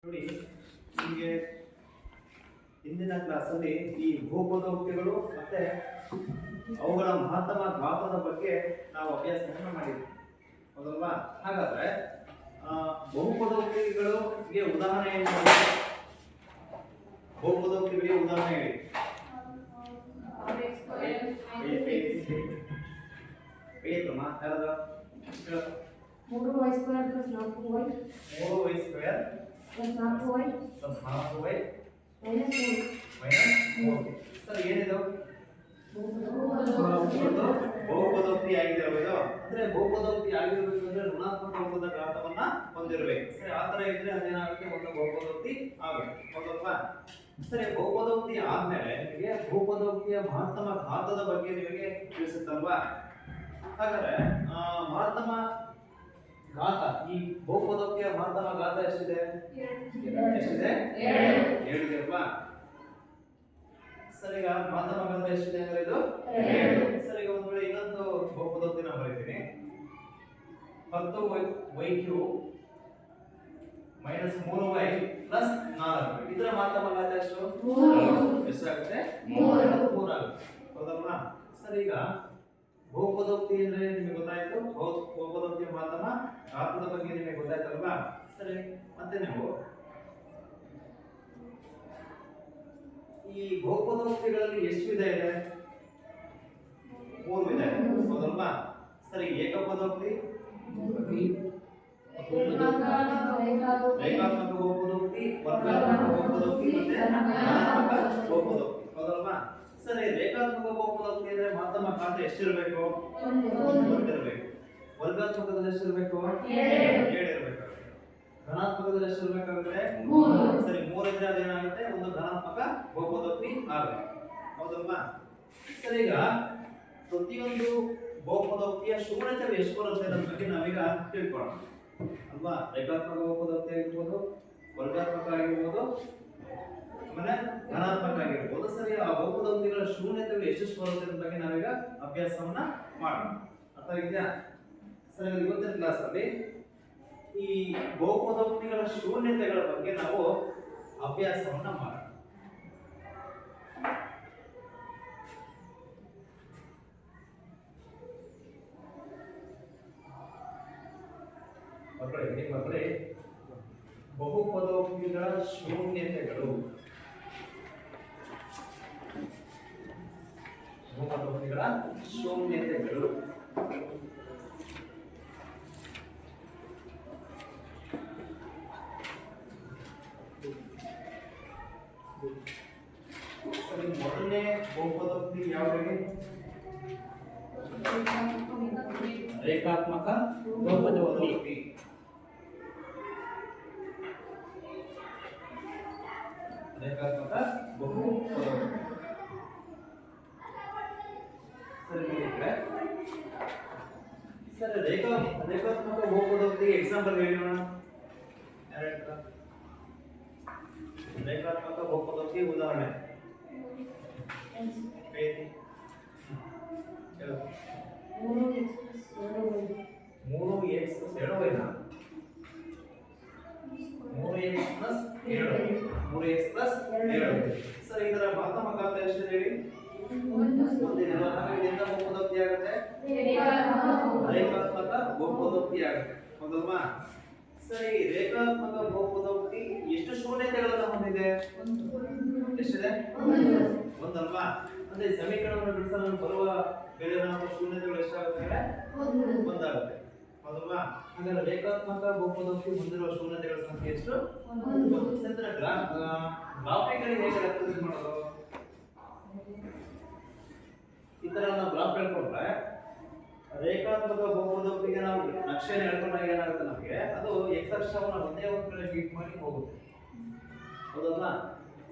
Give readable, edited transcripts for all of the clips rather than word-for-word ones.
ನೋಡಿ, ನಿಮಗೆ ಇಂದಿನ ಕ್ಲಾಸಲ್ಲಿ ಈ ಭೂಪದೋಕ್ತಿಗಳು ಮತ್ತೆ ಅವುಗಳ ಮಹತ್ತಮ ಗಾತ್ರದ ಬಗ್ಗೆ ನಾವು ಅಭ್ಯಾಸವನ್ನು ಮಾಡಿದ್ವಿ, ಹೌದಲ್ವಾ? ಹಾಗಾದ್ರೆ ಬಹುಪದೋಕ್ತಿಗಳಿಗೆ ಉದಾಹರಣೆ ಏನು? ಬಹುಪದೋಕ್ತಿಗಳಿಗೆ ಉದಾಹರಣೆ ಹೇಳಿ. ಮೂರು y square plus 4y plus 4y minus 3 sir, ಏನಿದು? ಬಹುಪದೋಕ್ತಿ ಆಗಿದೆ ಇದು. ಅಂದ್ರೆ ಬಹುಪದೋಕ್ತಿ ಆಗಿರಬೇಕು ಅಂದ್ರೆ ಋಣಾತ್ಮಕ ವರ್ಗದ ಘಾತವನ್ನ ಹೊಂದಿರಬೇಕು. ಸರಿ, ಆ ತರ ಇದ್ರೆ ಅದೇನಾಗುತ್ತೆ, ಒಂದು ಬಹುಪದೋಕ್ತಿ ಆಗುತ್ತೆ, ಹೌದಲ್ವಾ? ಸರಿ, ಬಹುಪದೋಕ್ತಿ ಆದ್ಮೇಲೆ ನಿಮಗೆ ಬಹುಪದೋಕ್ತಿಯ ಮಹತ್ತಮ ಘಾತದ ಬಗ್ಗೆ ನಿಮಗೆ ತಿಳಿಸುತ್ತಲ್ವಾ? ಹಾಗಾದ್ರೆ ಮಹತ್ತಮ ಘಾತ, ಈ ಬಹುಪದೋಕ್ತಿಯ ಮಹತ್ತಮ ಘಾತ ಎಷ್ಟಿದೆ? ಎಷ್ಟಿದೆ? 7 ಇದೆ ಅಲ್ವಾ? ಸರಿ, ಈಗ ಮಹತ್ತಮ ಘಾತ ಎಷ್ಟಿದೆ ಅಂದ್ರೆ ಇದು 7. ಸರಿ, ಈಗ ಒಂದು ವೇಳೆ ಇನ್ನೊಂದು ಬಹುಪದೋಕ್ತಿ ನಾನು ಬರೀತೀನಿ. 10y³ minus 3y plus 4. ಇದರ ಮಹತ್ತಮ ಘಾತ ಎಷ್ಟು? ಎಷ್ಟಾಗುತ್ತೆ? 3 ಆಗುತ್ತೆ, ಹೌದಲ್ವಾ? ಸರಿ, ಈಗ ಬಹುಪದೋಕ್ತಿ ಅಂದ್ರೆ ನಿಮಗೆ ಗೊತ್ತಾಯ್ತು. ಬಹುಪದೋಕ್ತಿಯ ಮಹತ್ತಮ ಘಾತದ ಬಗ್ಗೆ ನಿಮಗೆ ಗೊತ್ತಾಯ್ತಲ್ವಾ? ಸರಿ, ಮತ್ತೆ ನೀವು ಈ ಬಹುಪದೋಕ್ತಿಗಳಲ್ಲಿ ಎಷ್ಟು ವಿಧ ಇದೆ? 3 ವಿಧ ಇದೆ, ಹೌದಲ್ವಾ? ಸರಿ, ಏಕಪದೋಕ್ತಿ, ರೇಖಾತ್ಮಕ ಬಹುಪದೋಕ್ತಿ, ವರ್ಗಾತ್ಮಕ ಬಹುಪದೋಕ್ತಿ ಮತ್ತೆ ಧನಾತ್ಮಕ ಬಹುಪದೋಕ್ತಿ, ಹೌದಲ್ವಾ? ಸರಿ, ರೇಖಾತ್ಮಕ ಬಹುಪದೋಕ್ತಿ ಅಂದ್ರೆ ಮಹತ್ತಮ ಘಾತ ಎಷ್ಟಿರಬೇಕು? 1 ಇರಬೇಕು. ವರ್ಗಾತ್ಮಕದಲ್ಲಿ ಎಷ್ಟಿರಬೇಕು? 7 ಇರಬೇಕು. ಧನಾತ್ಮಕದಲ್ಲಿ ಎಷ್ಟಿರಬೇಕಾಗುತ್ತೆ? 3. ಸರಿ, 3 ಇದ್ರೆ ಅದೇನಾಗುತ್ತೆ, ಒಂದು ಧನಾತ್ಮಕ ಬಹುಪದೋಕ್ತಿ ಆಗುತ್ತೆ, ಹೌದಲ್ವಾ? ಸರಿ, ಈಗ ಪ್ರತಿಯೊಂದು ಬಹುಪದೋಕ್ತಿಯ ಶೂನ್ಯತೆಗಳು ಎಷ್ಟು ಬರುತ್ತೆ ಅನ್ನೋದ್ರ ಬಗ್ಗೆ ನಾವೀಗ ತಿಳ್ಕೊಳ್ಳೋಣ, ಅಲ್ವಾ? ರೇಖಾತ್ಮಕ ಬಹುಪದೋಕ್ತಿ ಆಗಿರ್ಬೋದು, ವರ್ಗಾತ್ಮಕ ಆಗಿರ್ಬೋದು, ಆಮೇಲೆ ಧನಾತ್ಮಕ ಆಗಿರ್ಬೋದು. ಸರಿ, ಆ ಬಹುಪದೋಕ್ತಿಗಳ ಶೂನ್ಯತೆಗಳು ಎಷ್ಟು ಬರುತ್ತೆ ಅನ್ನೋದ್ರ ಬಗ್ಗೆ ನಾವೀಗ ಅಭ್ಯಾಸವನ್ನ ಮಾಡೋಣ. ಅರ್ಥ ಆಗಿದೆಯಾ? ಸರಿ, ಇವತ್ತಿನ ಕ್ಲಾಸ್ ಅಲ್ಲಿ ಈ ಬಹುಪದೋಕ್ತಿಗಳ ಶೂನ್ಯತೆಗಳ ಬಗ್ಗೆ ನಾವು ಅಭ್ಯಾಸವನ್ನ ಮಾಡೋಣ. ಮಕ್ಕಳೇ, ಬಹುಪದೋಕ್ತಿಗಳ ಶೂನ್ಯತೆಗಳು. ಬಹುಪದೋಕ್ತಿಗಳ ಶೂನ್ಯತೆಗಳು ಸರಿ, ಮೊದಲನೇ ಬಹುಪದೋಕ್ತಿ ಯಾವುದು? ರೇಖಾತ್ಮಕ ಬಹುಪದೋಕ್ತಿ. ರೇಖಾತ್ಮಕ ಬಹುಪದೋಕ್ತಿ. ಸರಿ, ರೇಖಾತ್ಮಕ ಬಹುಪದೋಕ್ತಿಗೆ ಎಕ್ಸಾಂಪಲ್ ಹೇಳೋಣ. ರೇಖಾತ್ಮಕ ಬಹುಪದೋಕ್ತಿ ಉದಾಹರಣೆ 3x + 2y 3x + 2. ಸರಿ, ಇದರ ಮಹತ್ತಮ ಘಾತ ಎಷ್ಟು ಹೇಳಿ? 1. ಇದರಿಂದ ಬಹುಪದೋಕ್ತಿ ಆಗುತ್ತೆ, ರೇಖಾತ್ಮಕ ಬಹುಪದೋಕ್ತಿ ಆಗುತ್ತೆ, ಹೌದಲ್ವಾ? ಸರಿ, ರೇಖಾತ್ಮಕ ಬಹುಪದೋಕ್ತಿ ಎಷ್ಟು ಶೂನ್ಯತೆಗಳನ್ನು ಹೊಂದಿದೆ? ಎಷ್ಟಿದೆ? 1 ಅಲ್ವಾ? ಅಂದ್ರೆ ಸಮೀಕರಣವನ್ನು ಬಿಡಿಸಲು ಬರುವ ಬೇರೆ ಶೂನ್ಯತೆಗಳು ಎಷ್ಟಾಗುತ್ತೆ? 1 ಆಗುತ್ತೆ, ಹೌದಲ್ವಾ? ಹಾಗಾದ್ರೆ ರೇಖಾತ್ಮಕ ಬಹುಪದೋಕ್ತಿ ಹೊಂದಿರುವ ಶೂನ್ಯತೆಗಳ ಸಂಖ್ಯೆ ಎಷ್ಟು? 1. ಗ್ರಾಫಿಕಲಿ ಹೇಗೆ ರೆಪ್ರೆಸೆಂಟ್ ಮಾಡೋದು? ಈ ತರ ನಾವು ಗ್ರಾಫ್ ಹೇಳ್ಕೊಂಡ್ರೆ ರೇಖಾತ್ಮಕ ಬಹುಪದೋಕ್ತಿಗೆ ನಾವು ನಕ್ಷೆಯನ್ನು ಹೇಳ್ಕೊಂಡಾಗ ಏನಾಗುತ್ತೆ, ನಮಗೆ ಅದು x ಅಕ್ಷವನ್ನು ಒಂದೇ ಒಂದು ಕಡೆ ಬೀಟ್ ಮಾಡಿ ಹೋಗುತ್ತೆ, ಹೌದಲ್ವಾ?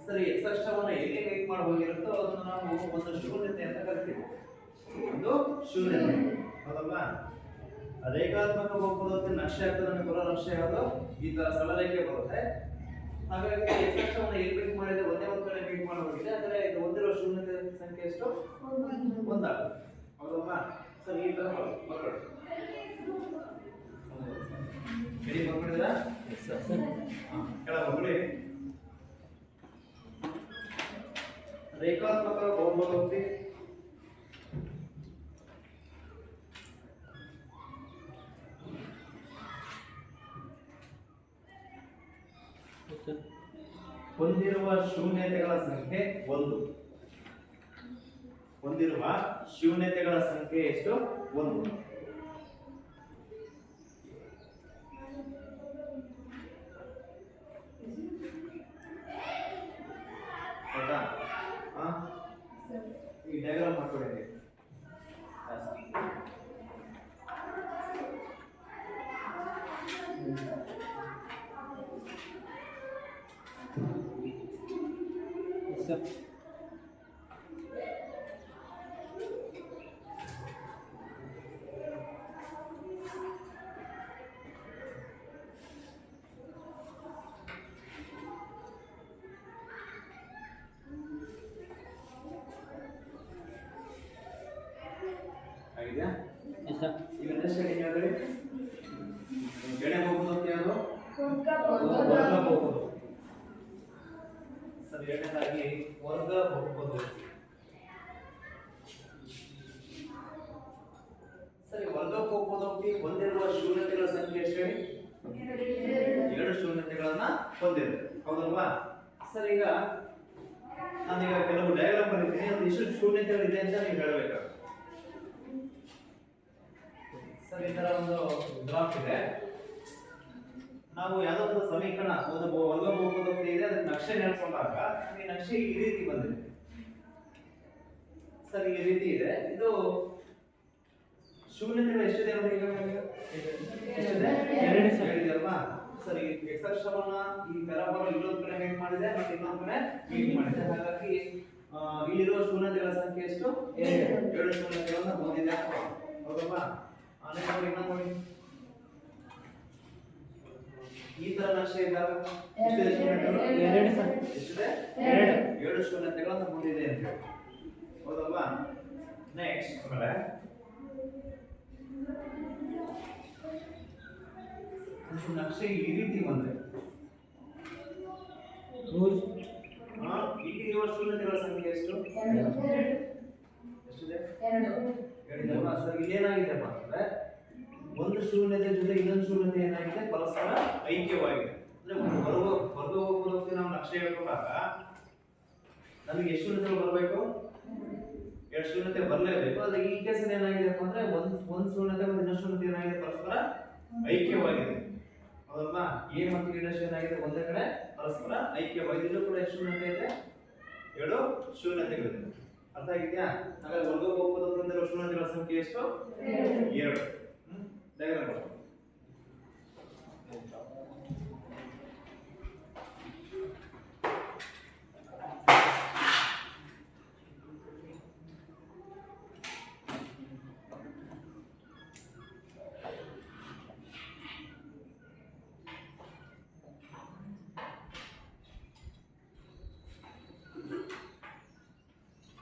ಸರಿ, x ಅಕ್ಷವನ್ನು ಎಲ್ಲಿ ಬೀಟ್ ಮಾಡಿ ಹೋಗಿರುತ್ತೋ ಅದನ್ನು ನಾವು ಒಂದು ಶೂನ್ಯತೆ ಅಂತ ಕರಿತೀವಿ, ಒಂದು ಶೂನ್ಯತೆ, ಹೌದಲ್ವಾ? ರೇಖಾತ್ಮಕ ಬಹುಪದೋಕ್ತಿ ನಕ್ಷೆ ಆಗ್ತದೆ, ನಮಗೆ ಬರೋ ನಕ್ಷೆ ಯಾವುದು? ಈ ತರ ಸರಳ ರೇಖೆ ಬರುತ್ತೆ. ಹಾಗಾಗಿ x ಅಕ್ಷವನ್ನು ಎಲ್ಲಿ ಬೀಟ್ ಮಾಡಿದ್ರೆ ಒಂದೇ ಒಂದು ಕಡೆ ಬೀಟ್ ಮಾಡಿ ಹೋಗಿದೆ, ಅಂದ್ರೆ ಇದು ಹೊಂದಿರುವ ಶೂನ್ಯತೆ ಸಂಖ್ಯೆ ಎಷ್ಟು? 1 ಆಗುತ್ತೆ, ಹೌದಲ್ವಾ? ಸರಿ, ಈ ತರ ಮಕ್ಕಳು ರೆಡಿ ಮಾಡ್ಕೊಂಡಿದ್ದೀರಾ? ಕೆಳಗೆ ನೆಕ್ಸ್ಟ್ ರೇಖಾತ್ಮಕ ಬಹುಪದೋಕ್ತಿ. ಹೊಂದಿರುವ ಶೂನ್ಯತೆಗಳ ಸಂಖ್ಯೆ 1. ಹೊಂದಿರುವ ಶೂನ್ಯತೆಗಳ ಸಂಖ್ಯೆ ಎಷ್ಟು? 1. ಆಯ್ತಾ? ಈ ಡಯಾಗ್ರಾಮ್ ಮಾಡ್ಕೊಳ್ಳಿ. ಆಗಿದೆಯಾ? ಈಗ ನೆಕ್ಸ್ಟ್ ಹೆಡಿಂಗ್ ಯಾವ್ದು? ಎಡೆ ಬಹುಪದೋಕ್ತಿ ಯಾವುದು? ವರ್ಗ ಬಹುಪದೋಕ್ತಿ. ಸರಿ, ಎರಡನೇದಾಗಿ ವರ್ಗ ಬಹುಪದೋಕ್ತಿ. ಸರಿ, ವರ್ಗ ಬಹುಪದೋಕ್ತಿ ಹೊಂದಿರುವ ಶೂನ್ಯತೆಗಳ ಸಂಖ್ಯೆ ಎಷ್ಟು ಹೇಳಿ? 2 ಶೂನ್ಯತೆಗಳನ್ನ ಹೊಂದಿರುತ್ತೆ, ಹೌದಲ್ವಾ? ಸರಿ, ಈಗ ನಾನೀಗ ಕೆಲವು ಡಯಾಗ್ರಾಮ್ ಬರೀತೀನಿ, ಅದು ಎಷ್ಟು ಶೂನ್ಯತೆಗಳಿದೆ ಅಂತ ನೀವು ಹೇಳಬೇಕಾಗುತ್ತೆ. ಸರಿ, ಈ ತರ ಒಂದು ಗ್ರಾಫ್ ಇದೆ. ನಾವು ಯಾವುದೋ ಒಂದು ಸಮೀಕರಣ, ಒಂದು ವರ್ಗ ಬಹುಪದೋಕ್ತಿ ಇದೆ, ಅದಕ್ಕೆ ನಕ್ಷೆ ನೆಡ್ಕೊಂಡಾಗ ಈ ನಕ್ಷೆ ಈ ರೀತಿ ಬಂದಿದೆ. ಸರಿ, ಈ ರೀತಿ ಇದೆ. ಇದು ಶೂನ್ಯತೆಗಳು ಎಷ್ಟಿದೆ ನೋಡಿ? ಈಗ ಎಷ್ಟಿದೆ? 2 ಅಲ್ವಾ? ಸರಿ, ಎಕ್ಸ್ ಅಕ್ಷವನ್ನ ಈ ಪ್ಯಾರಾಬೋಲಾ ಇಲ್ಲೊಂದು ಕಡೆ ಮೇಕ್ ಮಾಡಿದೆ ಮತ್ತೆ ಇನ್ನೊಂದು ಕಡೆ ಮೇಕ್ ಮಾಡಿದೆ. ಹಾಗಾಗಿ ಇಲ್ಲಿರುವ ಶೂನ್ಯತೆಗಳ ಸಂಖ್ಯೆ ಎಷ್ಟು? 2 ಶೂನ್ಯತೆಗಳನ್ನ ಹೊಂದಿದೆ, ಹೌದಲ್ವಾ? ಇನ್ನೊಂದು ಈ ತರ ನಕ್ಷೆ ಇದ್ದಾಗ ಎಷ್ಟಿದೆ ಶೂನ್ಯತೆಗಳು? 2 ಶೂನ್ಯತೆಗಳನ್ನು ಹೊಂದಿದೆ ಅಂತ, ಹೌದಲ್ವಾ? ನೆಕ್ಸ್ಟ್ ಆಮೇಲೆ ನಕ್ಷೆ ಈ ರೀತಿ ಬಂದ್ರೆ ಇಲ್ಲಿ ಇರುವ ಶೂನ್ಯತೆಗಳ ಸಂಖ್ಯೆ ಎಷ್ಟು? ಎಷ್ಟಿದೆ? 2. ಸರ್, ಇಲ್ಲಿ ಏನಾಗಿದೆಪ್ಪ ಅಂದ್ರೆ ಒಂದು ಶೂನ್ಯತೆ ಜೊತೆ ಇನ್ನೊಂದು ಶೂನ್ಯತೆ ಏನಾಗಿದೆ? ಪರಸ್ಪರ ಐಕ್ಯವಾಗಿದೆ. ಅಂದ್ರೆ ಒಂದು ವರ್ಗ ಬಹುಪದೋಕ್ತಿ ನಾವು ನಕ್ಷೆ ಹೇಳ್ಕೊಂಡಾಗ ನಮಗೆ ಎಷ್ಟು ಶೂನ್ಯತೆಗಳು ಬರಬೇಕು? 2 ಶೂನ್ಯತೆ ಬರಲೇಬೇಕು. ಆದ್ರೆ ಈ ಕೇಸಲ್ಲಿ ಏನಾಗಿದೆಪ್ಪ ಅಂದ್ರೆ ಒಂದು ಶೂನ್ಯತೆ ಮತ್ತು ಇನ್ನೊಂದು ಶೂನ್ಯತೆ ಏನಾಗಿದೆ? ಪರಸ್ಪರ ಐಕ್ಯವಾಗಿದೆ, ಹೌದಲ್ವಾ? ಎ ಮತ್ತು ಬಿ ಡಾಶ್ ಏನಾಗಿದೆ? ಒಂದೇ ಕಡೆ ಪರಸ್ಪರ ಐಕ್ಯವಾಗಿದೆ. ಇದು ಕೂಡ ಎಷ್ಟು ಶೂನ್ಯತೆ ಇದೆ? 2 ಶೂನ್ಯತೆಗಳಿದೆ. ಅರ್ಥ ಆಗಿದೆಯಾ? ಹಾಗಾದ್ರೆ ವರ್ಗ ಬಹುಪದೋಕ್ತಿ ಹೊಂದಿರುವ ಶೂನ್ಯತೆಗಳ ಸಂಖ್ಯೆ ಎಷ್ಟು? 2. ಡಯಾಗ್ರಾಮ್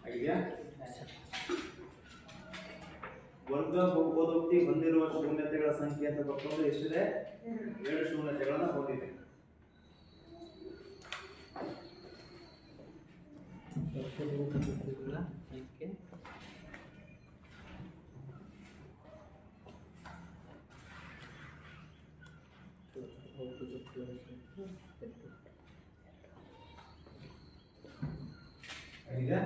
ಆಗಿದೆಯಾ? ವರ್ಗ ಬಹುಪದೋಕ್ತಿ ಹೊಂದಿರುವ ಶೂನ್ಯತೆಗಳ ಸಂಖ್ಯೆ ಅಂತ ತಗೊಂಡು ಎಷ್ಟಿದೆ? 2 ಶೂನ್ಯತೆಗಳನ್ನು ಹೊಂದಿದೆ. ಆಗಿದೆಯಾ?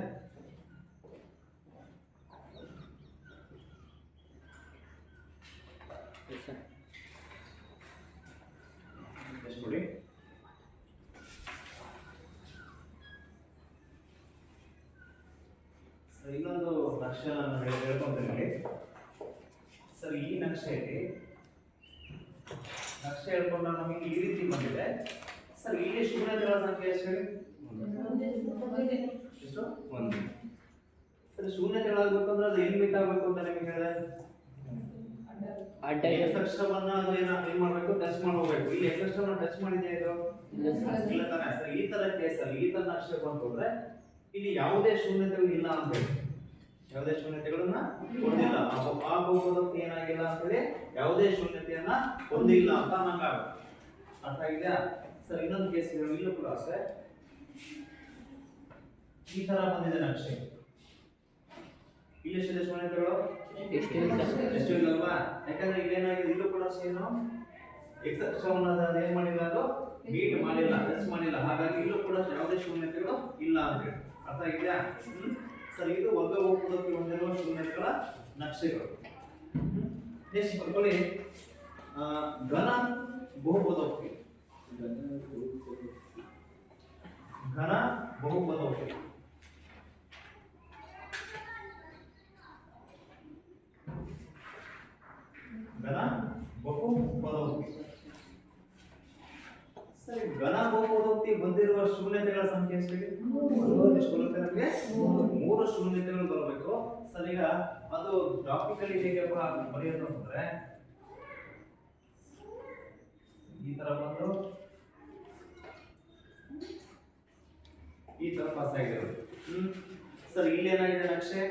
ನೋಡಿ, ಸರ್, ಇನ್ನೊಂದು ನಕ್ಷೆ ನಾನು ಹೇಳ್ಕೊಂತೀನಿ. ಸರ್, ಈ ನಕ್ಷೆಯಲ್ಲಿ ನಕ್ಷೆ ಹೇಳ್ಕೊಂಡಾಗ ನಮಗೆ ಈ ರೀತಿ ಬಂದಿದೆ. ಸರ್, ಇಲ್ಲಿ ಶೂನ್ಯತೆಗಳ ಸಂಖ್ಯೆ ಎಷ್ಟು ಹೇಳಿ? ಎಷ್ಟು? 1. ಸರ್, ಶೂನ್ಯತೆಗಳಾಗಬೇಕಂದ್ರೆ ಅದು ಎಲ್ಲಿ ಮೀಟ್ ಆಗಬೇಕು ಅಂತ ನಿಮಗೆ ಹೇಳಿದೆ? ಎಕ್ಸ್ ಅಕ್ಷವನ್ನ ಅದು ಏನ್ ಮಾಡಬೇಕು? ಟಚ್ ಮಾಡಿ ಹೋಗ್ಬೇಕು. ಇಲ್ಲಿ ಎಕ್ಸ್ ಅಕ್ಷವನ್ನ ಟಚ್ ಮಾಡಿದೆ ಇದು? ಇಲ್ಲ ತಾನೆ? ಸರ್, ಈ ತರ ಕೇಸಲ್ಲಿ ಈ ತರ ನಕ್ಷೆ ಬಂತಂದ್ರೆ ಇಲ್ಲಿ ಯಾವುದೇ ಶೂನ್ಯತೆಗಳು ಇಲ್ಲ ಅಂತ ಹೇಳಿ, ಯಾವುದೇ ಶೂನ್ಯತೆಗಳನ್ನ ಹೊಂದಿಲ್ಲ. ಆ ಬಹುಪದೋಕ್ತಿ ಏನಾಗಿಲ್ಲ ಅಂತ ಹೇಳಿ ಯಾವುದೇ ಶೂನ್ಯತೆಯನ್ನ ಹೊಂದಿಲ್ಲ ಅಂತ ನಂಗಾಗುತ್ತೆ. ಅರ್ಥ ಆಗಿದೆಯಾ? ಸರ್ ಇನ್ನೊಂದು ಕೇಸ್ ಇಲ್ಲೂ ಕೂಡ ಅಷ್ಟೇ ಈ ತರ ಬಂದಿದೆ ನಕ್ಷೆ. ಇಲ್ಲಿ ಎಷ್ಟಿದೆ ಶೂನ್ಯತೆಗಳು? ಎಷ್ಟು ಇಲ್ಲಲ್ವಾ? ಯಾಕಂದ್ರೆ ಇಲ್ಲೇನಾಗಿದೆ, ಇಲ್ಲೂ ಕೂಡ ಏನು ಎಕ್ಸ್ ಅಕ್ಷವನ್ನ ಏನ್ ಮಾಡಿಲ್ಲ, ಅದು ಮೀಟ್ ಮಾಡಿಲ್ಲ, ಟಚ್ ಮಾಡಿಲ್ಲ. ಹಾಗಾಗಿ ಇಲ್ಲೂ ಕೂಡ ಯಾವುದೇ ಶೂನ್ಯತೆಗಳು ಇಲ್ಲ ಅಂತ ಹೇಳಿ ಅರ್ಥ ಆಗಿದೆಯಾ? ಸರ್ ಇದು ವರ್ಗ ಬಹುಪದೋಕ್ತಿ ಹೊಂದಿರುವ ಶೂನ್ಯತೆಗಳ ನಕ್ಷೆಗಳು. ನೆಕ್ಸ್ಟ್ ಬರ್ಕೊಳ್ಳಿ ಘನ ಬಹುಪದೋಕ್ತಿ. ಘನ ಬಹುಪದೋಕ್ತಿ ಘನ ಬಹುಪದೋಕ್ತಿ. ಸರಿ, ಘನ ಬಹುಪದೋಕ್ತಿ ಬಂದಿರುವ ಶೂನ್ಯತೆಗಳ ಸಂಖ್ಯೆ ಎಷ್ಟಿದೆ? ಎಷ್ಟು ಬರುತ್ತೆ ನಮಗೆ? 3 ಶೂನ್ಯತೆಗಳು ಬರಬೇಕು. ಸರ್ ಈಗ ಅದು ಗ್ರಾಫಿಕಲಿ ಹೇಗೆ ಬರೆಯೋದು ಅಂದ್ರೆ ಈ ತರ ಬಂದು ಈ ತರ ಪಾಸ್ ಆಗಿರೋದು. ಸರ್ ಇಲ್ಲಿ ಏನಾಗಿದೆ ನಕ್ಷೆ?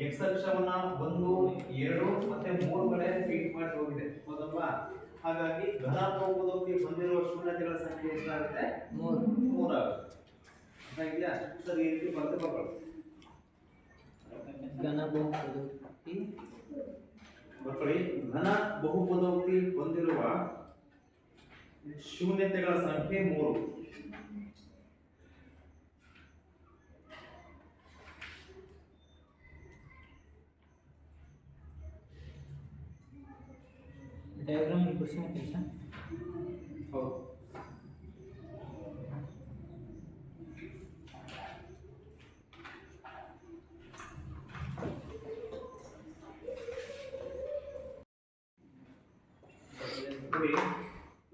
ಎಕ್ಸ್ ಅಕ್ಷವನ್ನ 1 2 ಮತ್ತೆ 3 ಕಡೆ ಫಿಟ್ ಮಾಡಿ ಹೋಗಿದೆ, ಹೌದಲ್ವಾ? ಹಾಗಾಗಿ ಘನ ಬಹುಪದೋಕ್ತಿ ಹೊಂದಿರುವ ಶೂನ್ಯತೆಗಳ ಸಂಖ್ಯೆ ಎಷ್ಟಾಗುತ್ತೆ? 3 ಆಗುತ್ತೆ. ಹಾಗಿದೆಯಾ? ಸರ್ ಈ ರೀತಿ ಬರ್ದು ಬರ್ಕೊಳ್ಳಿ. ಘನ ಬಹುಪದೋಕ್ತಿ ಬರ್ಕೊಳ್ಳಿ. ಘನ ಬಹುಪದೋಕ್ತಿ ಹೊಂದಿರುವ ಶೂನ್ಯತೆಗಳ ಸಂಖ್ಯೆ 3. ಡಯಾಗ್ರಾಮ್ ಬಿಡಿಸ್ತೀನಿ ಕೆಲಸ. ಹೌದು.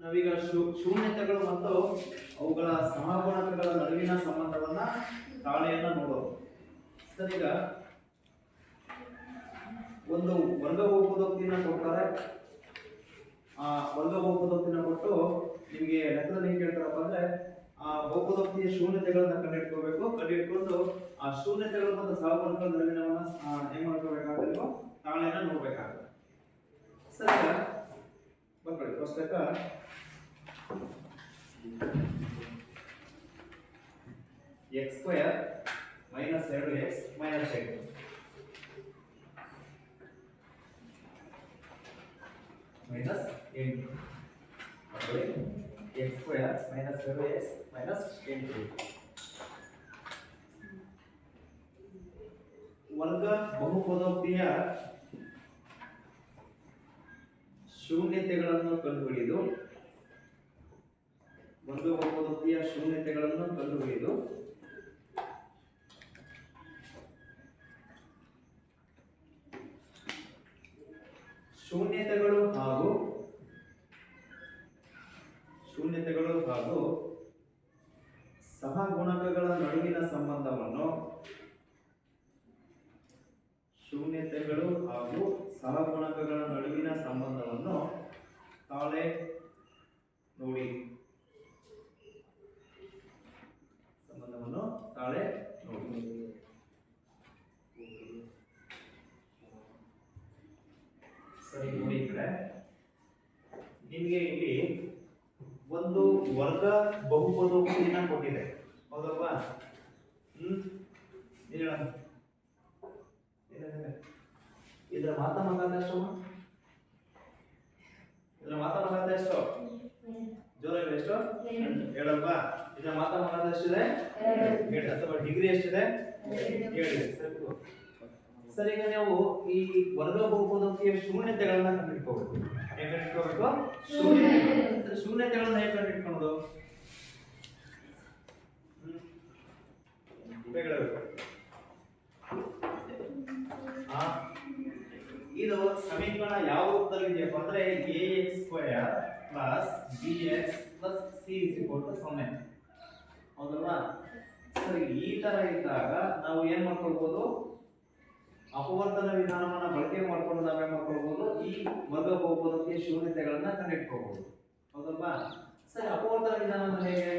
ನಾವೀಗ ಶೂನ್ಯತೆಗಳು ಮತ್ತು ಅವುಗಳ ಸಹಗುಣಕಗಳ ನಡುವಿನ ಸಂಬಂಧವನ್ನ ತಾಳೆಯನ್ನ ನೋಡೋದು. ಸರ್ ಈಗ ಒಂದು ವರ್ಗ ಬಹುಪದೋಕ್ತಿನ ಕೊಡ್ತಾರೆ. ಆ ವರ್ಗ ಬಹುಪದೋಕ್ತಿನ ಕೊಟ್ಟು ನಿಮಗೆ ಲೆಕ್ಕದಲ್ಲಿ ಹೆಂಗೆ ಹೇಳ್ತಾರಪ್ಪ ಅಂದ್ರೆ ಆ ಬಹುಪದೋಕ್ತಿಯ ಶೂನ್ಯತೆಗಳನ್ನ ಕಂಡುಹಿಡ್ಕೋಬೇಕು. ಕಂಡುಹಿಡ್ಕೊಂಡು ಆ ಶೂನ್ಯತೆಗಳು ಮತ್ತು ಸಹಗುಣಕಗಳ ನಡುವಿನವನ್ನ ಏನ್ ಮಾಡ್ಕೋಬೇಕಾಗುತ್ತೆ? ತಾಳೆಯನ್ನ ನೋಡ್ಬೇಕಾಗುತ್ತೆ. ಸರಿ, ಬರ್ಕೊಳ್ಳಿ. ಫಸ್ಟ್ ಲೆಕ್ಕ x² - 2x - 8 minus 8. Okay. x² - 2x - 8. ವರ್ಗ ಬಹುಪದೋಕ್ತಿಯ ಶೂನ್ಯತೆಗಳನ್ನು ಕಂಡುಹಿಡಿದು ವರ್ಗ ಬಹುಪದೋಕ್ತಿಯ ಶೂನ್ಯತೆಗಳನ್ನು ಕಂಡುಹಿಡಿದು ಶೂನ್ಯತೆಗಳು ಹಾಗೂ ಸಹಗುಣಕಗಳ ನಡುವಿನ ಸಂಬಂಧವನ್ನು ತಾಳೆ ನೋಡಿ. ಸಂಬಂಧವನ್ನು ತಾಳೆ ನೋಡಿ. ಸರಿ, ನೋಡಿ ಈ ಕಡೆ ನಿಮಗೆ ಇಲ್ಲಿ ಒಂದು ವರ್ಗ ಬಹುಪದೋಕ್ತಿಯನ್ನ ಕೊಟ್ಟಿದೆ, ಹೌದಲ್ವಾ? ಇದರ ಮಾತಾಮಗಾತ ಎಷ್ಟು? ಜೋರಾಗಿ ಎಷ್ಟು? 7 ಅಲ್ವಾ? ಇದರ ಮಾತಾಮಗಾತ ಎಷ್ಟಿದೆ? 7. ಅಥವಾ ಡಿಗ್ರಿ ಎಷ್ಟಿದೆ? 7. ಸರಿ, ಈಗ ನಾವು ಈ ವರ್ಗ ಬಹುಪದೋಕ್ತಿಯ ಶೂನ್ಯತೆಗಳನ್ನ ಕಂಡುಹಿಡ್ಕೋಬೇಕು. ಹೇಗೆ ಕಂಡುಹಿಡ್ಕೋಬೇಕು? ಶೂನ್ಯತೆಗಳನ್ನ ಹೇಗೆ ಕಂಡುಹಿಡ್ಕೊಳ್ಳೋದು? ಇದು ಸಮೀಕರಣ ಯಾವ ರೂಪದಲ್ಲಿದೆಯಪ್ಪ ಅಂದ್ರೆ ax² + bx + c = 0. ಹೌದಲ್ವಾ? ಸರಿ, ಈ ತರ ಇದ್ದಾಗ ನಾವು ಏನ್ ಮಾಡ್ಕೊಳ್ಬಹುದು? ಅಪವರ್ತನ ವಿಧಾನವನ್ನ ಬಳಕೆ ಮಾಡ್ಕೊಂಡು ನಾವೇನ್ ಮಾಡ್ಕೊಳ್ಬಹುದು? ಈ ವರ್ಗ ಬಹುಪದೋಕ್ತಿಯ ಶೂನ್ಯತೆಗಳನ್ನ ಕಂಡುಹಿಡ್ಕೋಬಹುದು, ಹೌದಲ್ವಾ? ಸರಿ, ಅಪವರ್ತನ ವಿಧಾನ ಅಂದ್ರೆ ಹೇಗೆ?